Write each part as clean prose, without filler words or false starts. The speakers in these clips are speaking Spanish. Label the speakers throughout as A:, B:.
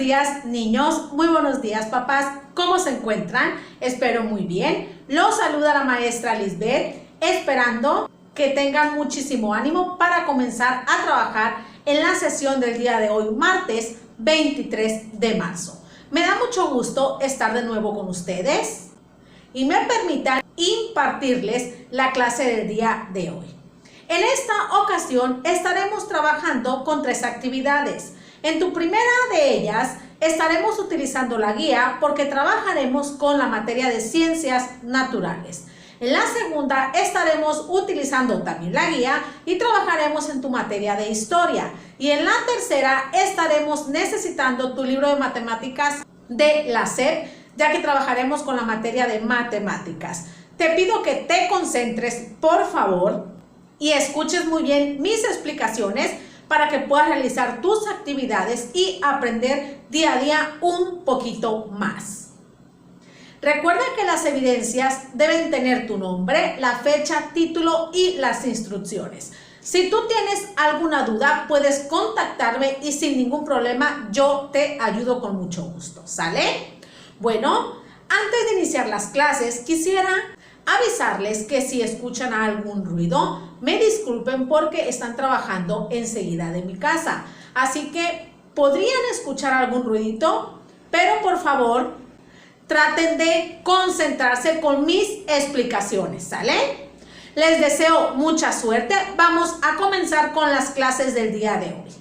A: días, niños. Muy buenos días, papás. ¿Cómo se encuentran? Espero muy bien. Los saluda la maestra Lisbeth, esperando que tengan muchísimo ánimo para comenzar a trabajar en la sesión del día de hoy, martes 23 de marzo. Me da mucho gusto estar de nuevo con ustedes y me permitan impartirles la clase del día de hoy. En esta ocasión estaremos trabajando con 3 actividades. En tu primera de ellas estaremos utilizando la guía porque trabajaremos con la materia de ciencias naturales. En la segunda estaremos utilizando también la guía y trabajaremos en tu materia de historia. Y en la tercera estaremos necesitando tu libro de matemáticas de la SEP, ya que trabajaremos con la materia de matemáticas. Te pido que te concentres, por favor, y escuches muy bien mis explicaciones para que puedas realizar tus actividades y aprender día a día un poquito más. Recuerda que las evidencias deben tener tu nombre, la fecha, título y las instrucciones. Si tú tienes alguna duda, puedes contactarme y sin ningún problema yo te ayudo con mucho gusto, ¿sale? Bueno, antes de iniciar las clases, quisiera avisarles que si escuchan algún ruido, me disculpen porque están trabajando enseguida de mi casa. Así que podrían escuchar algún ruidito, pero por favor, traten de concentrarse con mis explicaciones, ¿sale? Les deseo mucha suerte. Vamos a comenzar con las clases del día de hoy.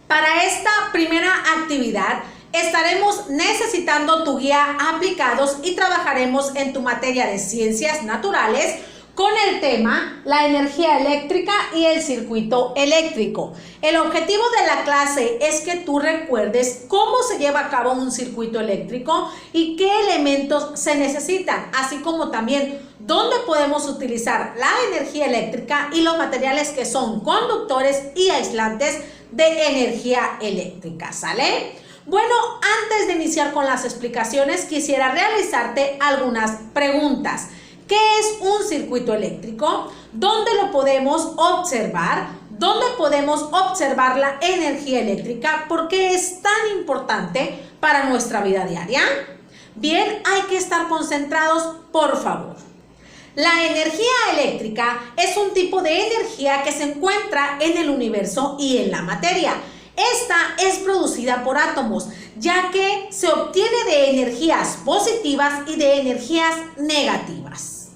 A: Para esta primera actividad, estaremos necesitando tu guía Aplicados y trabajaremos en tu materia de ciencias naturales con el tema la energía eléctrica y el circuito eléctrico. El objetivo de la clase es que tú recuerdes cómo se lleva a cabo un circuito eléctrico y qué elementos se necesitan, así como también dónde podemos utilizar la energía eléctrica y los materiales que son conductores y aislantes de energía eléctrica, ¿sale? Bueno, antes de iniciar con las explicaciones, quisiera realizarte algunas preguntas. ¿Qué es un circuito eléctrico? ¿Dónde lo podemos observar? ¿Dónde podemos observar la energía eléctrica? ¿Por qué es tan importante para nuestra vida diaria? Bien, hay que estar concentrados, por favor. La energía eléctrica es un tipo de energía que se encuentra en el universo y en la materia. Esta es producida por átomos, ya que se obtiene de energías positivas y de energías negativas.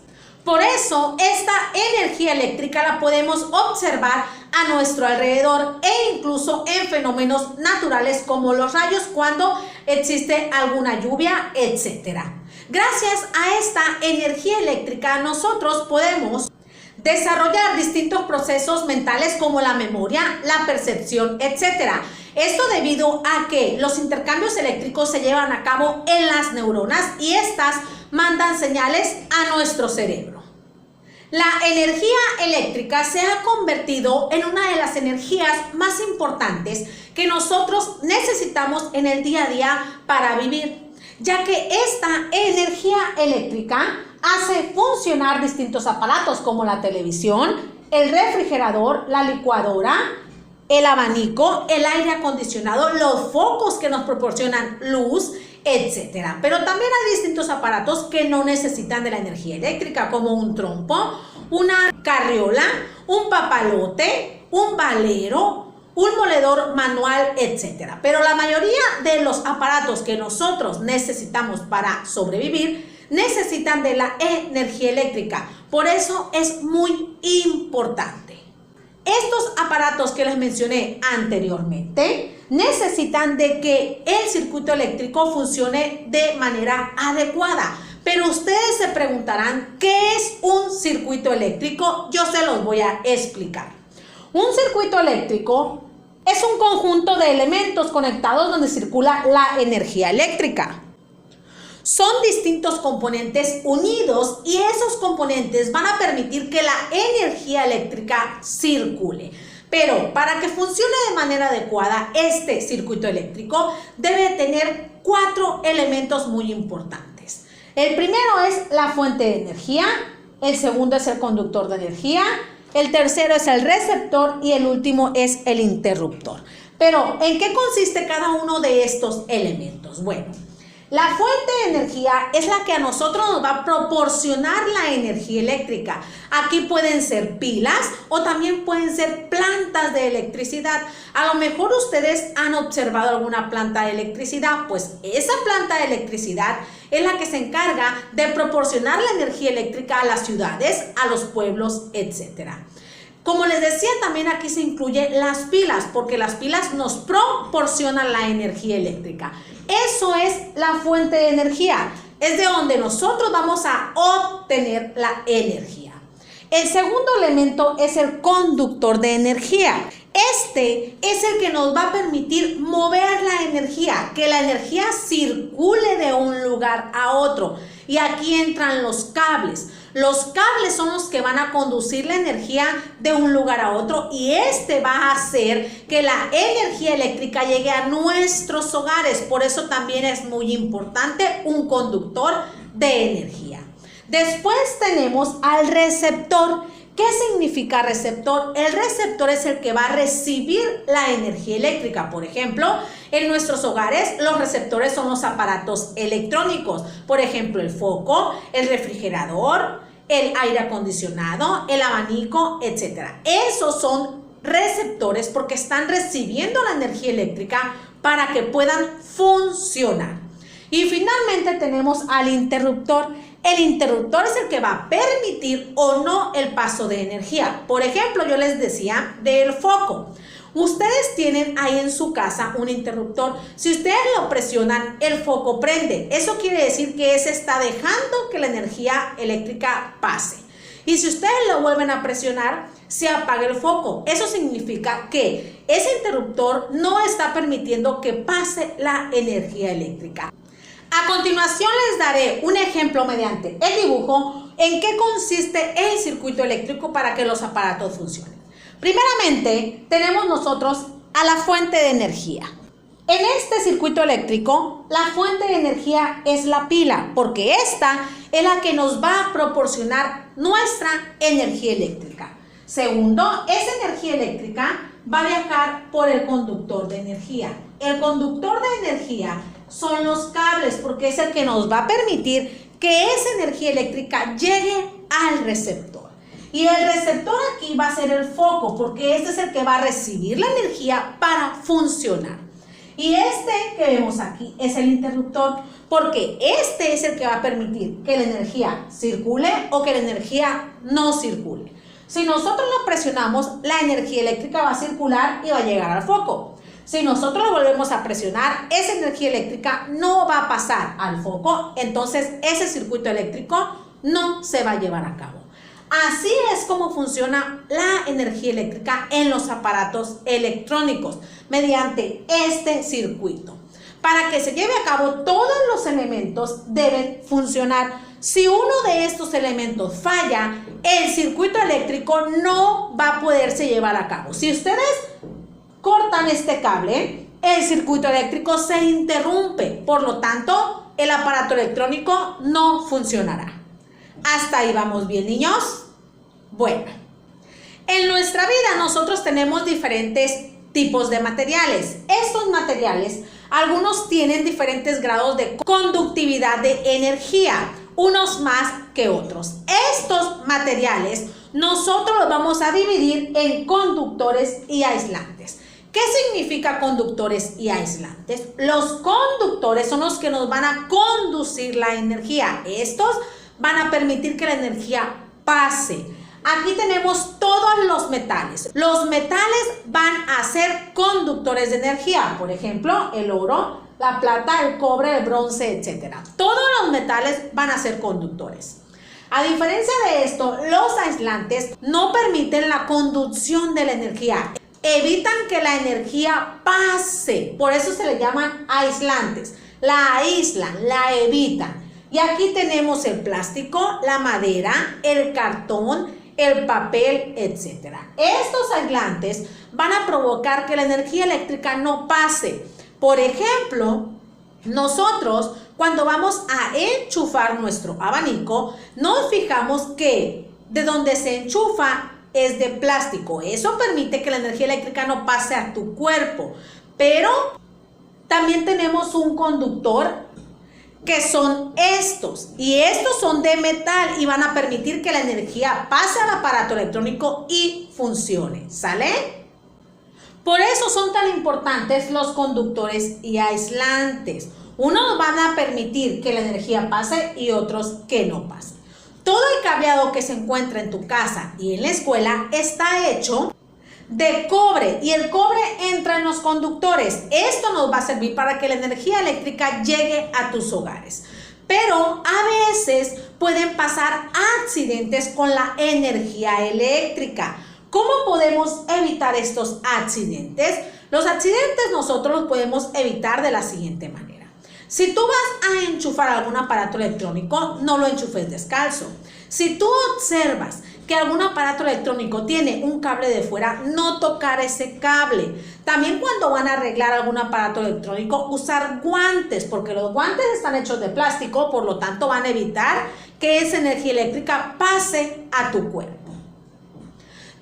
A: Por eso, esta energía eléctrica la podemos observar a nuestro alrededor e incluso en fenómenos naturales como los rayos cuando existe alguna lluvia, etc. Gracias a esta energía eléctrica, nosotros podemos desarrollar distintos procesos mentales como la memoria, la percepción, etc. Esto debido a que los intercambios eléctricos se llevan a cabo en las neuronas y estas mandan señales a nuestro cerebro. La energía eléctrica se ha convertido en una de las energías más importantes que nosotros necesitamos en el día a día para vivir, ya que esta energía eléctrica hace funcionar distintos aparatos como la televisión, el refrigerador, la licuadora, el abanico, el aire acondicionado, los focos que nos proporcionan luz, etc. Pero también hay distintos aparatos que no necesitan de la energía eléctrica, como un trompo, una carriola, un papalote, un valero, un moledor manual, etc. Pero la mayoría de los aparatos que nosotros necesitamos para sobrevivir necesitan de la energía eléctrica. Por eso es muy importante. Estos aparatos que les mencioné anteriormente necesitan de que el circuito eléctrico funcione de manera adecuada. Pero ustedes se preguntarán, ¿qué es un circuito eléctrico? Yo se los voy a explicar. Un circuito eléctrico es un conjunto de elementos conectados donde circula la energía eléctrica. Son distintos componentes unidos y esos componentes van a permitir que la energía eléctrica circule. Pero para que funcione de manera adecuada, este circuito eléctrico debe tener 4 elementos muy importantes. El primero es la fuente de energía, el segundo es el conductor de energía, el tercero es el receptor y el último es el interruptor. Pero, ¿en qué consiste cada uno de estos elementos? Bueno, la fuente de energía es la que a nosotros nos va a proporcionar la energía eléctrica. Aquí pueden ser pilas o también pueden ser plantas de electricidad. A lo mejor ustedes han observado alguna planta de electricidad, pues esa planta de electricidad es la que se encarga de proporcionar la energía eléctrica a las ciudades, a los pueblos, etcétera. Como les decía, también aquí se incluyen las pilas, porque las pilas nos proporcionan la energía eléctrica. Eso es la fuente de energía, es de donde nosotros vamos a obtener la energía. El segundo elemento es el conductor de energía. Este es el que nos va a permitir mover la energía, que la energía circule de un lugar a otro. Y aquí entran los cables. Los cables son los que van a conducir la energía de un lugar a otro y este va a hacer que la energía eléctrica llegue a nuestros hogares. Por eso también es muy importante un conductor de energía. Después tenemos al receptor. ¿Qué significa receptor? El receptor es el que va a recibir la energía eléctrica. Por ejemplo, en nuestros hogares los receptores son los aparatos electrónicos. Por ejemplo, el foco, el refrigerador, el aire acondicionado, el abanico, etc. Esos son receptores porque están recibiendo la energía eléctrica para que puedan funcionar. Y finalmente tenemos al interruptor. El interruptor es el que va a permitir o no el paso de energía. Por ejemplo, yo les decía del foco. Ustedes tienen ahí en su casa un interruptor. Si ustedes lo presionan, el foco prende. Eso quiere decir que ese está dejando que la energía eléctrica pase. Y si ustedes lo vuelven a presionar, se apaga el foco. Eso significa que ese interruptor no está permitiendo que pase la energía eléctrica. A continuación les daré un ejemplo mediante el dibujo en qué consiste el circuito eléctrico para que los aparatos funcionen. Primeramente, tenemos nosotros a la fuente de energía. En este circuito eléctrico, la fuente de energía es la pila, porque esta es la que nos va a proporcionar nuestra energía eléctrica. Segundo, esa energía eléctrica va a viajar por el conductor de energía. El conductor de energía son los cables, porque es el que nos va a permitir que esa energía eléctrica llegue al receptor. Y el receptor aquí va a ser el foco, porque este es el que va a recibir la energía para funcionar. Y este que vemos aquí es el interruptor, porque este es el que va a permitir que la energía circule o que la energía no circule. Si nosotros lo presionamos, la energía eléctrica va a circular y va a llegar al foco. Si nosotros lo volvemos a presionar, esa energía eléctrica no va a pasar al foco, entonces ese circuito eléctrico no se va a llevar a cabo. Así es como funciona la energía eléctrica en los aparatos electrónicos, mediante este circuito. Para que se lleve a cabo, todos los elementos deben funcionar. Si uno de estos elementos falla, el circuito eléctrico no va a poderse llevar a cabo. Si ustedes cortan este cable, el circuito eléctrico se interrumpe, por lo tanto, el aparato electrónico no funcionará. ¿Hasta ahí vamos bien, niños? Bueno, en nuestra vida nosotros tenemos diferentes tipos de materiales. Estos materiales, algunos tienen diferentes grados de conductividad de energía, unos más que otros. Estos materiales nosotros los vamos a dividir en conductores y aislantes. ¿Qué significa conductores y aislantes? Los conductores son los que nos van a conducir la energía. Estos van a permitir que la energía pase. Aquí tenemos todos los metales. Los metales van a ser conductores de energía. Por ejemplo, el oro, la plata, el cobre, el bronce, etc. Todos los metales van a ser conductores. A diferencia de esto, los aislantes no permiten la conducción de la energía. Evitan que la energía pase. Por eso se le llaman aislantes. La aíslan, la evitan. Y aquí tenemos el plástico, la madera, el cartón, el papel, etc. Estos aislantes van a provocar que la energía eléctrica no pase. Por ejemplo, nosotros cuando vamos a enchufar nuestro abanico, nos fijamos que de donde se enchufa es de plástico. Eso permite que la energía eléctrica no pase a tu cuerpo. Pero también tenemos un conductor que son estos. Y estos son de metal y van a permitir que la energía pase al aparato electrónico y funcione. ¿Sale? Por eso son tan importantes los conductores y aislantes. Unos van a permitir que la energía pase y otros que no pase. Todo el cableado que se encuentra en tu casa y en la escuela está hecho de cobre y el cobre entra en los conductores. Esto nos va a servir para que la energía eléctrica llegue a tus hogares. Pero a veces pueden pasar accidentes con la energía eléctrica. ¿Cómo podemos evitar estos accidentes? Los accidentes nosotros los podemos evitar de la siguiente manera. Si tú vas a enchufar algún aparato electrónico, no lo enchufes descalzo. Si tú observas que algún aparato electrónico tiene un cable de fuera, no tocar ese cable. También cuando van a arreglar algún aparato electrónico, usar guantes, porque los guantes están hechos de plástico, por lo tanto van a evitar que esa energía eléctrica pase a tu cuerpo.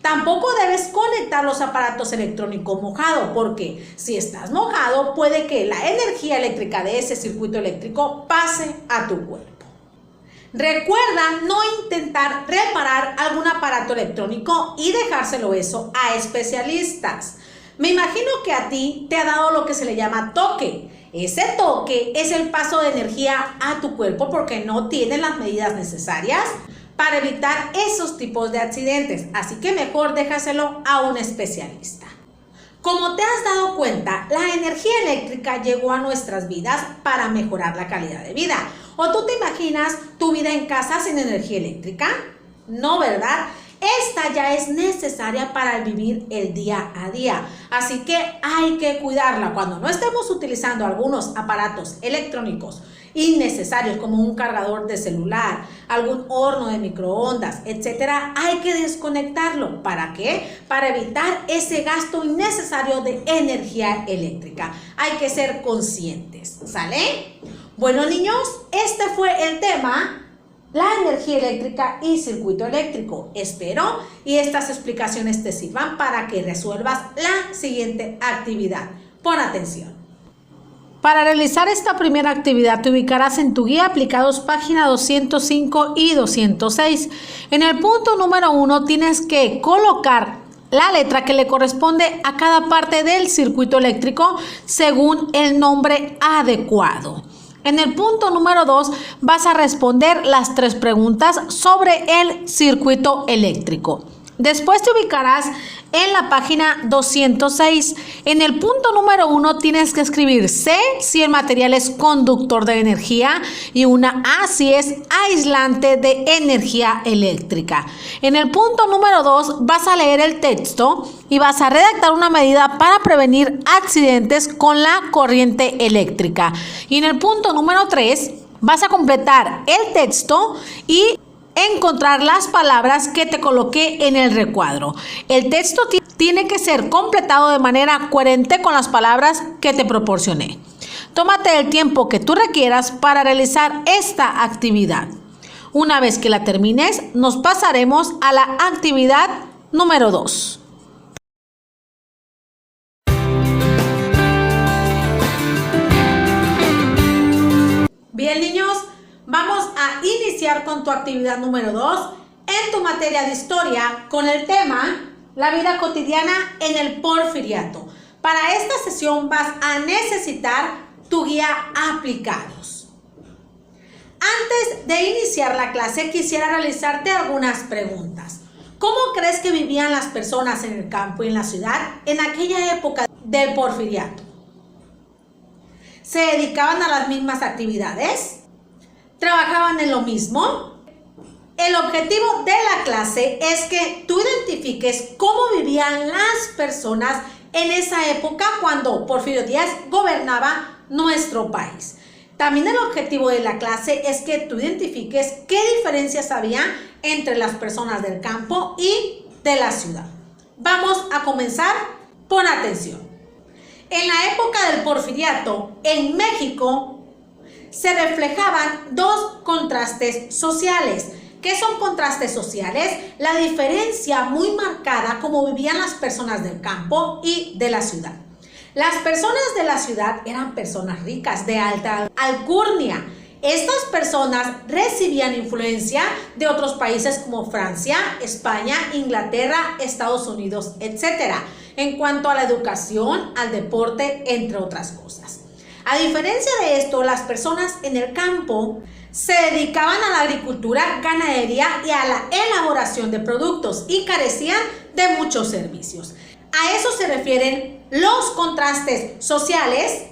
A: Tampoco debes conectar los aparatos electrónicos mojados, porque si estás mojado, puede que la energía eléctrica de ese circuito eléctrico pase a tu cuerpo. Recuerda no intentar reparar algún aparato electrónico y dejárselo eso a especialistas. Me imagino que a ti te ha dado lo que se le llama toque. Ese toque es el paso de energía a tu cuerpo porque no tiene las medidas necesarias para evitar esos tipos de accidentes. Así que mejor déjaselo a un especialista. Como te has dado cuenta, la energía eléctrica llegó a nuestras vidas para mejorar la calidad de vida. ¿O tú te imaginas tu vida en casa sin energía eléctrica? No, ¿verdad? Esta ya es necesaria para vivir el día a día. Así que hay que cuidarla. Cuando no estemos utilizando algunos aparatos electrónicos innecesarios como un cargador de celular, algún horno de microondas, etcétera, hay que desconectarlo. ¿Para qué? Para evitar ese gasto innecesario de energía eléctrica. Hay que ser conscientes, ¿sale? Bueno, niños, este fue el tema, la energía eléctrica y circuito eléctrico. Espero y estas explicaciones te sirvan para que resuelvas la siguiente actividad. Pon atención. Para realizar esta primera actividad te ubicarás en tu guía aplicados página 205 y 206. En el punto número 1 tienes que colocar la letra que le corresponde a cada parte del circuito eléctrico según el nombre adecuado. En el punto número 2 vas a responder las 3 preguntas sobre el circuito eléctrico. Después te ubicarás en la página 206. En el punto número 1 tienes que escribir C si el material es conductor de energía y una A si es aislante de energía eléctrica. En el punto número 2 vas a leer el texto y vas a redactar una medida para prevenir accidentes con la corriente eléctrica. Y en el punto número 3 vas a completar el texto y encontrar las palabras que te coloqué en el recuadro. El texto tiene que ser completado de manera coherente con las palabras que te proporcioné. Tómate el tiempo que tú requieras para realizar esta actividad. Una vez que la termines, nos pasaremos a la actividad número 2. Bien, niños, vamos a iniciar con tu actividad número 2 en tu materia de historia con el tema La vida cotidiana en el Porfiriato. Para esta sesión vas a necesitar tu guía aplicados. Antes de iniciar la clase quisiera realizarte algunas preguntas. ¿Cómo crees que vivían las personas en el campo y en la ciudad en aquella época del Porfiriato? ¿Se dedicaban a las mismas actividades? ¿Trabajaban en lo mismo? El objetivo de la clase es que tú identifiques cómo vivían las personas en esa época cuando Porfirio Díaz gobernaba nuestro país. También el objetivo de la clase es que tú identifiques qué diferencias había entre las personas del campo y de la ciudad. Vamos a comenzar. Pon atención. En la época del Porfiriato, en México, se reflejaban dos contrastes sociales ¿Qué son contrastes sociales? La diferencia muy marcada como vivían las personas del campo y de la ciudad. Las personas de la ciudad eran personas ricas, de alta alcurnia. Estas personas recibían influencia de otros países como Francia, España, Inglaterra, Estados Unidos, etc. En cuanto a la educación, al deporte, entre otras cosas. A diferencia de esto, las personas en el campo se dedicaban a la agricultura, ganadería y a la elaboración de productos y carecían de muchos servicios. A eso se refieren los contrastes sociales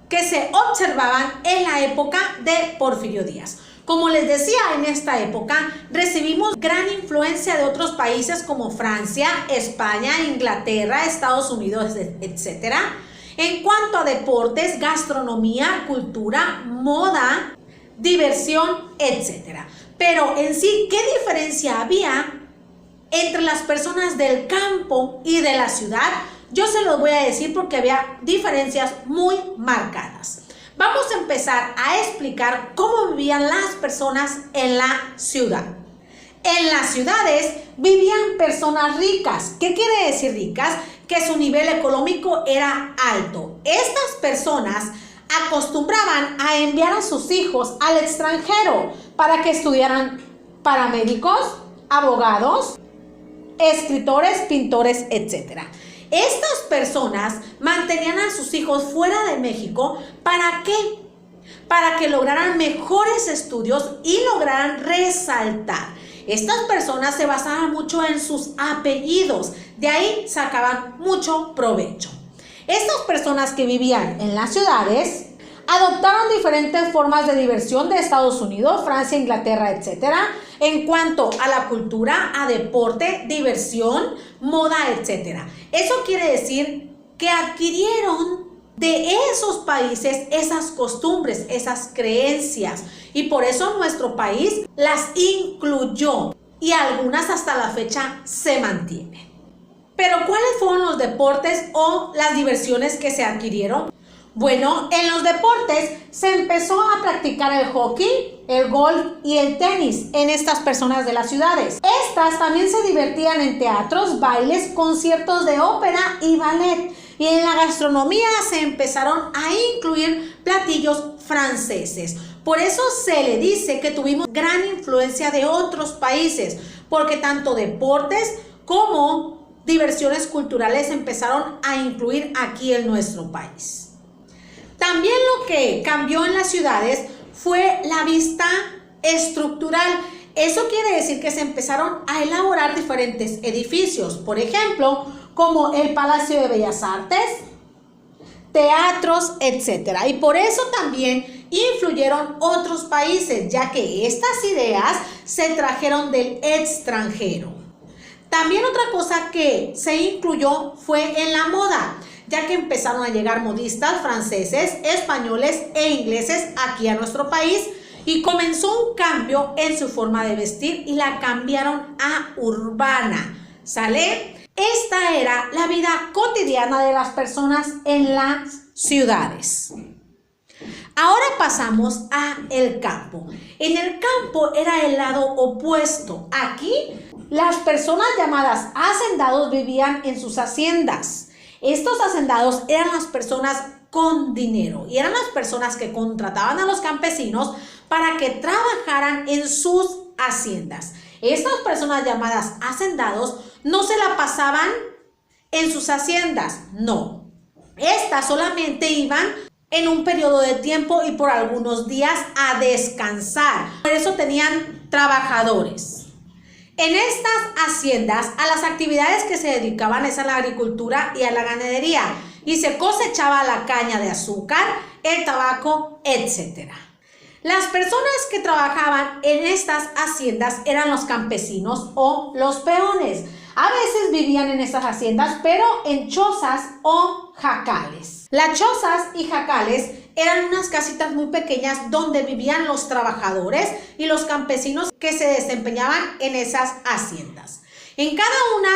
A: que se observaban en la época de Porfirio Díaz. Como les decía, en esta época recibimos gran influencia de otros países como Francia, España, Inglaterra, Estados Unidos, etc. En cuanto a deportes, gastronomía, cultura, moda, diversión, etc. Pero en sí, ¿qué diferencia había entre las personas del campo y de la ciudad? Yo se los voy a decir porque había diferencias muy marcadas. Vamos a empezar a explicar cómo vivían las personas en la ciudad. En las ciudades vivían personas ricas. ¿Qué quiere decir ricas? Que su nivel económico era alto. Estas personas acostumbraban a enviar a sus hijos al extranjero para que estudiaran paramédicos, abogados, escritores, pintores, etc. Estas personas mantenían a sus hijos fuera de México. ¿Para qué? Para que lograran mejores estudios y lograran resaltar. Estas personas se basaban mucho en sus apellidos, de ahí sacaban mucho provecho. Estas personas que vivían en las ciudades adoptaron diferentes formas de diversión de Estados Unidos, Francia, Inglaterra, etc. En cuanto a la cultura, a deporte, diversión, moda, etc. Eso quiere decir que adquirieron de esos países esas costumbres, esas creencias, y por eso nuestro país las incluyó y algunas hasta la fecha se mantienen. Pero ¿cuáles fueron los deportes o las diversiones que se adquirieron? Bueno, en los deportes se empezó a practicar el hockey, el golf y el tenis en estas personas de las ciudades. Estas también se divertían en teatros, bailes, conciertos de ópera y ballet. Y en la gastronomía se empezaron a incluir platillos franceses. Por eso se le dice que tuvimos gran influencia de otros países, porque tanto deportes como diversiones culturales empezaron a incluir aquí en nuestro país. También lo que cambió en las ciudades fue la vista estructural. Eso quiere decir que se empezaron a elaborar diferentes edificios, por ejemplo, como el Palacio de Bellas Artes, teatros, etc. Y por eso también influyeron otros países, ya que estas ideas se trajeron del extranjero. También otra cosa que se incluyó fue en la moda, ya que empezaron a llegar modistas franceses, españoles e ingleses aquí a nuestro país y comenzó un cambio en su forma de vestir y la cambiaron a urbana, ¿sale? Esta era la vida cotidiana de las personas en las ciudades. Ahora pasamos a el campo. En el campo era el lado opuesto. Aquí las personas llamadas hacendados vivían en sus haciendas. Estos hacendados eran las personas con dinero y eran las personas que contrataban a los campesinos para que trabajaran en sus haciendas. Estas personas llamadas hacendados no se la pasaban en sus haciendas, no. Estas solamente iban en un periodo de tiempo y por algunos días a descansar. Por eso tenían trabajadores. En estas haciendas, a las actividades que se dedicaban es a la agricultura y a la ganadería, y se cosechaba la caña de azúcar, el tabaco, etc. Las personas que trabajaban en estas haciendas eran los campesinos o los peones. A veces vivían en estas haciendas, pero en chozas o jacales. Las chozas y jacales eran unas casitas muy pequeñas donde vivían los trabajadores y los campesinos que se desempeñaban en esas haciendas. En cada una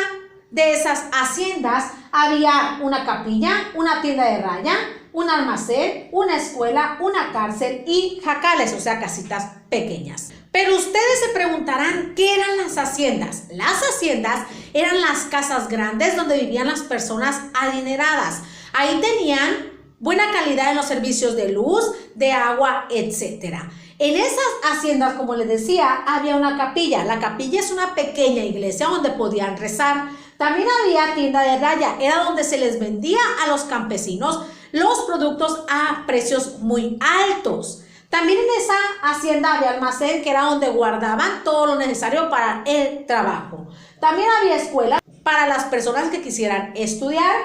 A: de esas haciendas había una capilla, una tienda de raya, un almacén, una escuela, una cárcel y jacales, o sea, casitas pequeñas. Pero ustedes se preguntarán, ¿qué eran las haciendas? Las haciendas eran las casas grandes donde vivían las personas adineradas. Ahí tenían buena calidad en los servicios de luz, de agua, etc. En esas haciendas, como les decía, había una capilla. La capilla es una pequeña iglesia donde podían rezar. También había tienda de raya, era donde se les vendía a los campesinos los productos a precios muy altos. También en esa hacienda había almacén, que era donde guardaban todo lo necesario para el trabajo. También había escuela para las personas que quisieran estudiar,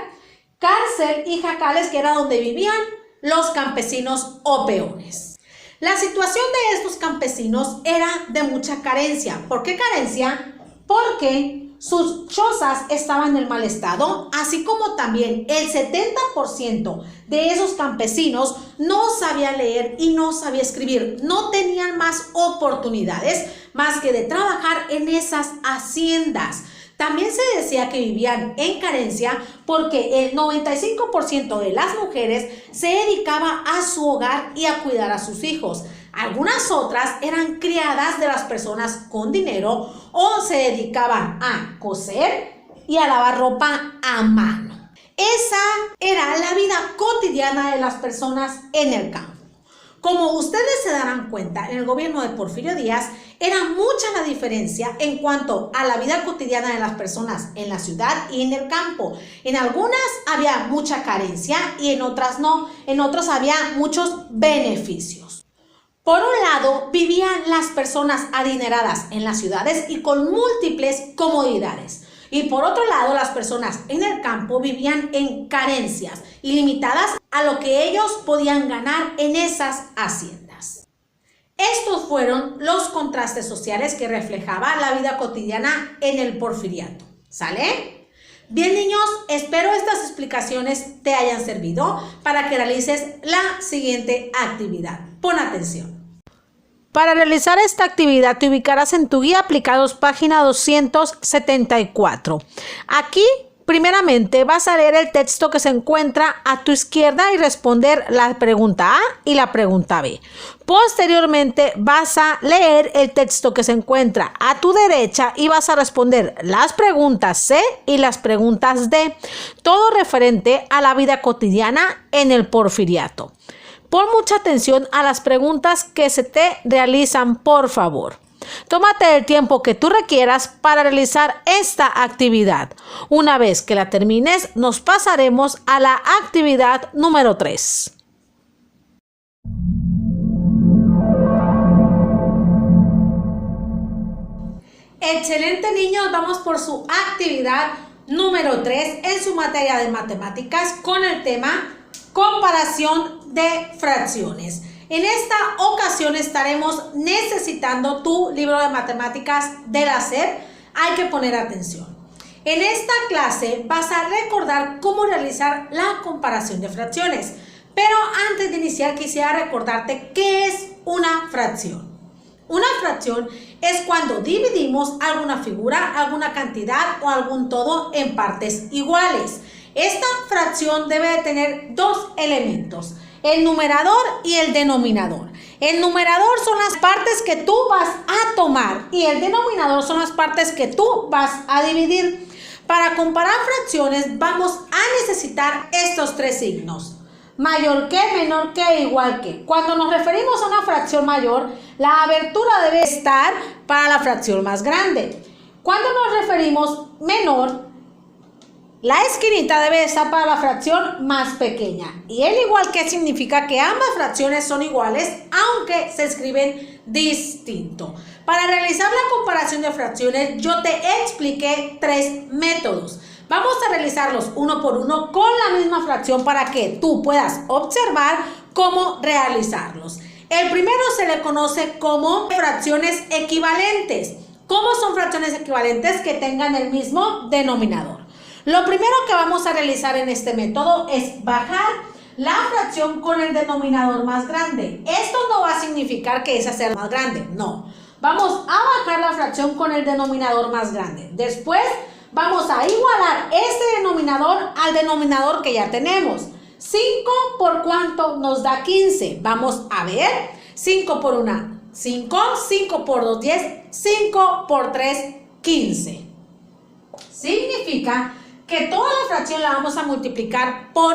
A: cárcel y jacales, que era donde vivían los campesinos o peones. La situación de estos campesinos era de mucha carencia. ¿Por qué carencia? Porque sus chozas estaban en mal estado, así como también el 70% de esos campesinos no sabía leer y no sabía escribir. No tenían más oportunidades más que de trabajar en esas haciendas. También se decía que vivían en carencia porque el 95% de las mujeres se dedicaba a su hogar y a cuidar a sus hijos. Algunas otras eran criadas de las personas con dinero o se dedicaban a coser y a lavar ropa a mano. Esa era la vida cotidiana de las personas en el campo. Como ustedes se darán cuenta, en el gobierno de Porfirio Díaz era mucha la diferencia en cuanto a la vida cotidiana de las personas en la ciudad y en el campo. En algunas había mucha carencia y en otras no. En otros había muchos beneficios. Por un lado, vivían las personas adineradas en las ciudades y con múltiples comodidades. Y por otro lado, las personas en el campo vivían en carencias y limitadas a lo que ellos podían ganar en esas haciendas. Estos fueron los contrastes sociales que reflejaba la vida cotidiana en el porfiriato. ¿Sale? Bien, niños, espero estas explicaciones te hayan servido para que realices la siguiente actividad. Pon atención. Para realizar esta actividad te ubicarás en tu guía aplicados página 274. Aquí, primeramente, vas a leer el texto que se encuentra a tu izquierda y responder la pregunta A y la pregunta B. Posteriormente, vas a leer el texto que se encuentra a tu derecha y vas a responder las preguntas C y las preguntas D, todo referente a la vida cotidiana en el porfiriato. Pon mucha atención a las preguntas que se te realizan, por favor. Tómate el tiempo que tú requieras para realizar esta actividad. Una vez que la termines, nos pasaremos a la actividad número 3. Excelente, niños, vamos por su actividad número 3 en su materia de matemáticas con el tema comparación de fracciones. En esta ocasión estaremos necesitando tu libro de matemáticas de la SEP. Hay que poner atención. En esta clase vas a recordar cómo realizar la comparación de fracciones. Pero antes de iniciar quisiera recordarte qué es una fracción. Una fracción es cuando dividimos alguna figura, alguna cantidad o algún todo en partes iguales. Esta fracción debe de tener dos elementos, el numerador y el denominador. El numerador son las partes que tú vas a tomar y el denominador son las partes que tú vas a dividir. Para comparar fracciones vamos a necesitar estos tres signos: mayor que, menor que, igual que. Cuando nos referimos a una fracción mayor, la abertura debe estar para la fracción más grande. Cuando nos referimos menor, la esquinita debe estar para la fracción más pequeña. Y el igual que significa que ambas fracciones son iguales, aunque se escriben distinto. Para realizar la comparación de fracciones, yo te expliqué tres métodos. Vamos a realizarlos uno por uno con la misma fracción para que tú puedas observar cómo realizarlos. El primero se le conoce como fracciones equivalentes. ¿Cómo son fracciones equivalentes? Que tengan el mismo denominador. Lo primero que vamos a realizar en este método es bajar la fracción con el denominador más grande. Esto no va a significar que esa sea más grande, no. Vamos a bajar la fracción con el denominador más grande. Después vamos a igualar este denominador al denominador que ya tenemos. 5 por cuánto nos da 15. Vamos a ver. 5 por 1 5, 5 por 2, 10, 5 por 3, 15. Significa que toda la fracción la vamos a multiplicar por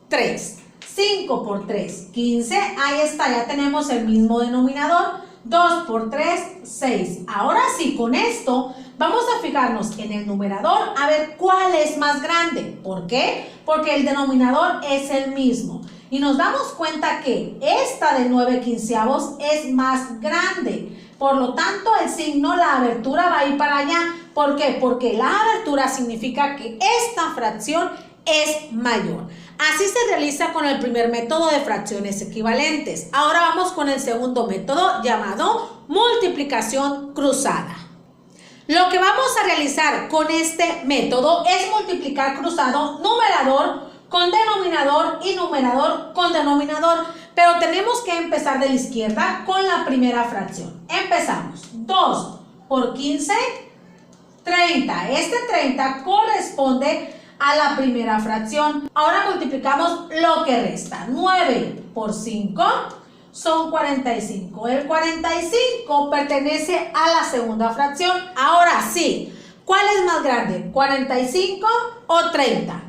A: 3. 5 por 3, 15. Ahí está, ya tenemos el mismo denominador. 2 por 3, 6. Ahora sí, con esto vamos a fijarnos en el numerador a ver cuál es más grande. ¿Por qué? Porque el denominador es el mismo. Y nos damos cuenta que esta de 9/15 es más grande. Por lo tanto, el signo, la abertura va a ir para allá. ¿Por qué? Porque la abertura significa que esta fracción es mayor. Así se realiza con el primer método de fracciones equivalentes. Ahora vamos con el segundo método llamado multiplicación cruzada. Lo que vamos a realizar con este método es multiplicar cruzado numerador con denominador y numerador con denominador. Pero tenemos que empezar de la izquierda con la primera fracción. Empezamos. 2 por 15, 30. Este 30 corresponde a la primera fracción. Ahora multiplicamos lo que resta. 9 por 5 son 45. El 45 pertenece a la segunda fracción. Ahora sí, ¿cuál es más grande? ¿45 o 30?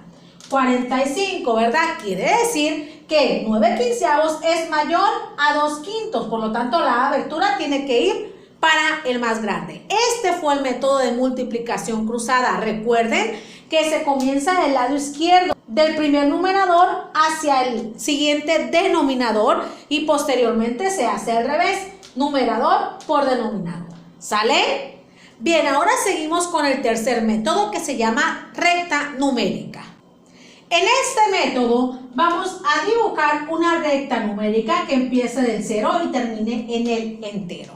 A: 45, ¿verdad? Quiere decir que 9/15 es mayor a 2/5. Por lo tanto, la abertura tiene que ir para el más grande. Este fue el método de multiplicación cruzada. Recuerden que se comienza del lado izquierdo del primer numerador hacia el siguiente denominador y posteriormente se hace al revés, numerador por denominador. ¿Sale? Bien, ahora seguimos con el tercer método que se llama recta numérica. En este método vamos a dibujar una recta numérica que empiece del 0 y termine en el entero.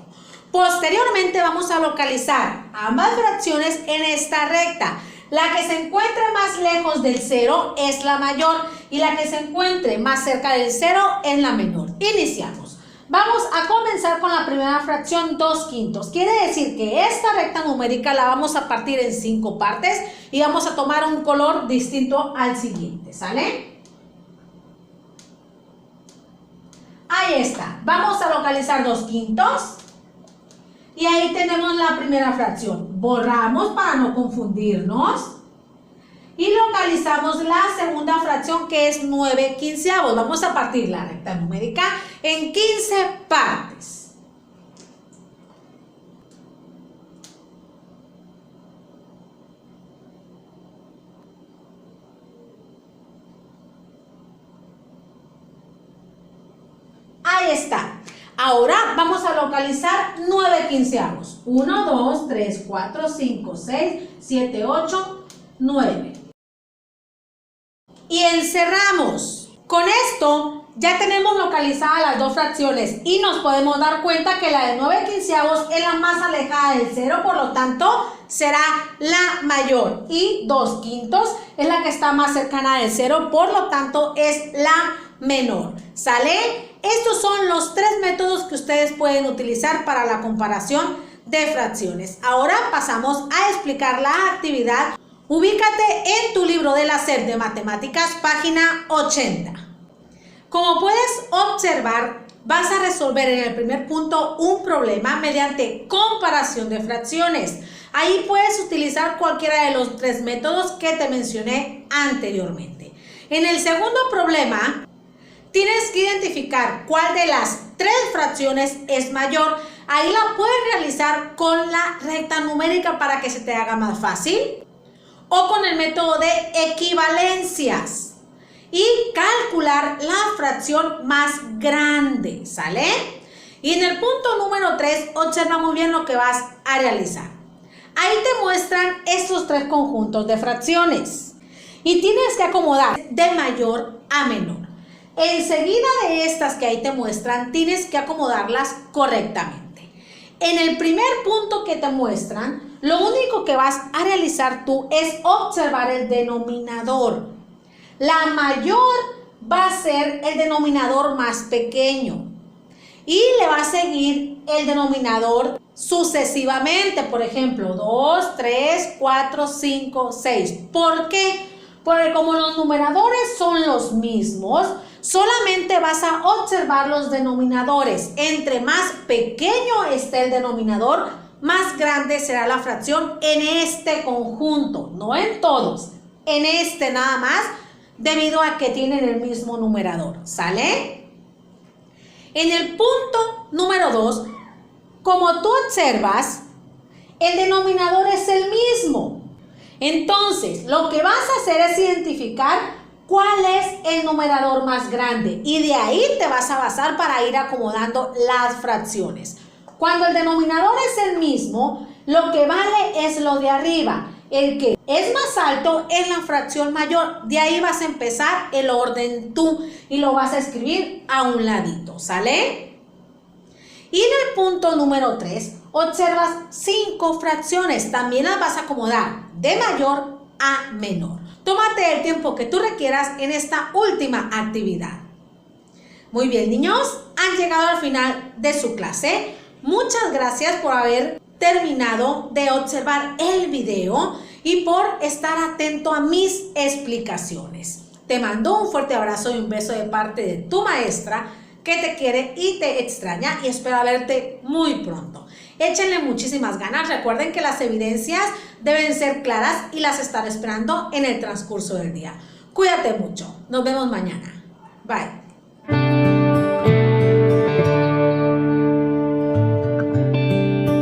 A: Posteriormente vamos a localizar ambas fracciones en esta recta. La que se encuentre más lejos del 0 es la mayor y la que se encuentre más cerca del 0 es la menor. Iniciamos. Vamos a comenzar con la primera fracción 2/5. Quiere decir que esta recta numérica la vamos a partir en 5 partes y vamos a tomar un color distinto al siguiente, ¿sale? Ahí está. Vamos a localizar 2/5. Y ahí tenemos la primera fracción. Borramos para no confundirnos. Y localizamos la segunda fracción que es 9/15. Vamos a partir la recta numérica en 15 partes. Ahí está. Ahora vamos a localizar 9/15. 1, 2, 3, 4, 5, 6, 7, 8, 9. Y encerramos. Con esto ya tenemos localizadas las dos fracciones y nos podemos dar cuenta que la de 9/15 es la más alejada del 0, por lo tanto será la mayor. Y 2/5 es la que está más cercana del 0, por lo tanto es la menor. ¿Sale? Estos son los 3 métodos que ustedes pueden utilizar para la comparación de fracciones. Ahora pasamos a explicar la actividad. Ubícate en tu libro de la SEP de Matemáticas, página 80. Como puedes observar, vas a resolver en el primer punto un problema mediante comparación de fracciones. Ahí puedes utilizar cualquiera de los 3 métodos que te mencioné anteriormente. En el segundo problema, tienes que identificar cuál de las 3 fracciones es mayor. Ahí la puedes realizar con la recta numérica para que se te haga más fácil, o con el método de equivalencias y calcular la fracción más grande, ¿sale? Y en el punto número 3, observa muy bien lo que vas a realizar. Ahí te muestran estos 3 conjuntos de fracciones y tienes que acomodar de mayor a menor. Enseguida de estas que ahí te muestran, tienes que acomodarlas correctamente. En el primer punto que te muestran, lo único que vas a realizar tú es observar el denominador. La mayor va a ser el denominador más pequeño y le va a seguir el denominador sucesivamente. Por ejemplo, 2, 3, 4, 5, 6. ¿Por qué? Porque como los numeradores son los mismos, Solamente vas a observar los denominadores. Entre más pequeño esté el denominador, más grande será la fracción en este conjunto, no en todos, en este nada más, debido a que tienen el mismo numerador, ¿sale? En el punto número 2, como tú observas, el denominador es el mismo. Entonces, lo que vas a hacer es identificar cuál es el numerador más grande y de ahí te vas a basar para ir acomodando las fracciones. Cuando el denominador es el mismo, lo que vale es lo de arriba. El que es más alto es la fracción mayor. De ahí vas a empezar el orden tú y lo vas a escribir a un ladito, ¿sale? Y en el punto número 3, observas 5 fracciones. También las vas a acomodar de mayor a menor. Tómate el tiempo que tú requieras en esta última actividad. Muy bien, niños, han llegado al final de su clase. Muchas gracias por haber terminado de observar el video y por estar atento a mis explicaciones. Te mando un fuerte abrazo y un beso de parte de tu maestra que te quiere y te extraña y espero verte muy pronto. Échenle muchísimas ganas. Recuerden que las evidencias deben ser claras y las estaré esperando en el transcurso del día. Cuídate mucho. Nos vemos mañana. Bye.